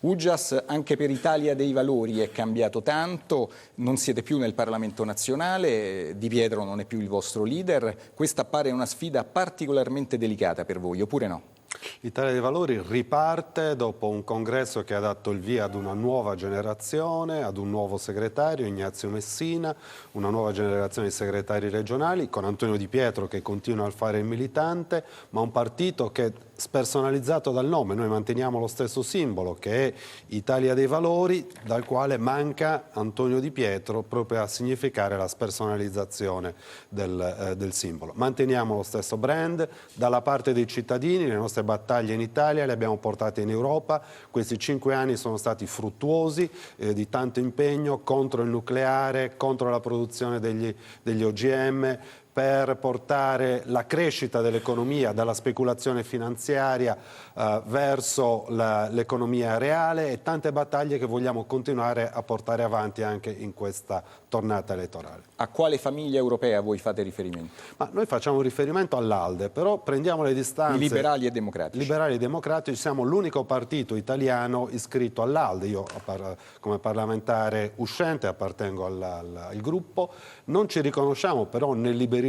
Ugias, anche per Italia dei Valori è cambiato tanto, non siete più nel Parlamento nazionale, Di Pietro non è più il vostro leader, questa appare una sfida particolarmente delicata per voi, oppure no? L'Italia dei Valori riparte dopo un congresso che ha dato il via ad una nuova generazione, ad un nuovo segretario, Ignazio Messina, una nuova generazione di segretari regionali, con Antonio Di Pietro che continua a fare il militante, ma un partito che spersonalizzato dal nome, noi manteniamo lo stesso simbolo che è Italia dei Valori, dal quale manca Antonio Di Pietro proprio a significare la spersonalizzazione del simbolo. Manteniamo lo stesso brand, dalla parte dei cittadini, le nostre battaglie in Italia le abbiamo portate in Europa, questi 5 anni sono stati fruttuosi, di tanto impegno contro il nucleare, contro la produzione degli OGM, per portare la crescita dell'economia dalla speculazione finanziaria verso l'economia reale e tante battaglie che vogliamo continuare a portare avanti anche in questa tornata elettorale. A quale famiglia europea voi fate riferimento? Ma noi facciamo riferimento all'ALDE, però prendiamo le distanze. I liberali e democratici. Liberali e democratici, siamo l'unico partito italiano iscritto all'ALDE. Io come parlamentare uscente appartengo al gruppo. Non ci riconosciamo però nel liberismo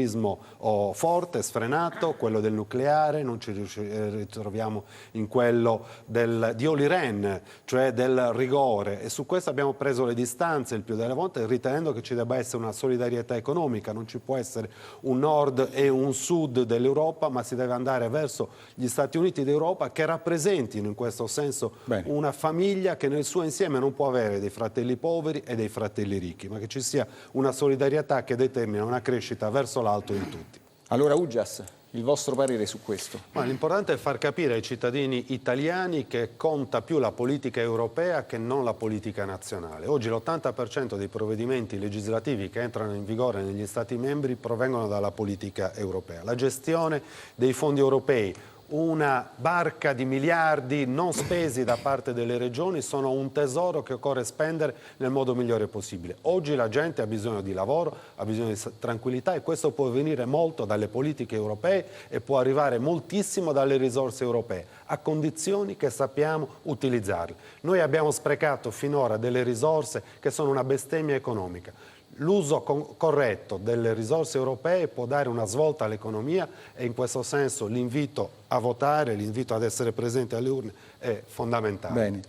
forte, sfrenato, quello del nucleare, non ci ritroviamo in quello di Olli Rehn, cioè del rigore, e su questo abbiamo preso le distanze il più delle volte, ritenendo che ci debba essere una solidarietà economica, non ci può essere un nord e un sud dell'Europa, ma si deve andare verso gli Stati Uniti d'Europa che rappresentino in questo senso una famiglia che nel suo insieme non può avere dei fratelli poveri e dei fratelli ricchi, ma che ci sia una solidarietà che determina una crescita verso l'alto in tutti. Allora Ugias, il vostro parere su questo? L'importante è far capire ai cittadini italiani che conta più la politica europea che non la politica nazionale. Oggi l'80% dei provvedimenti legislativi che entrano in vigore negli Stati membri provengono dalla politica europea. La gestione dei fondi europei, una barca di miliardi non spesi da parte delle regioni, sono un tesoro che occorre spendere nel modo migliore possibile. Oggi la gente ha bisogno di lavoro, ha bisogno di tranquillità e questo può venire molto dalle politiche europee e può arrivare moltissimo dalle risorse europee, a condizioni che sappiamo utilizzarle. Noi abbiamo sprecato finora delle risorse che sono una bestemmia economica. L'uso corretto delle risorse europee può dare una svolta all'economia e in questo senso l'invito a votare, l'invito ad essere presenti alle urne è fondamentale. Bene.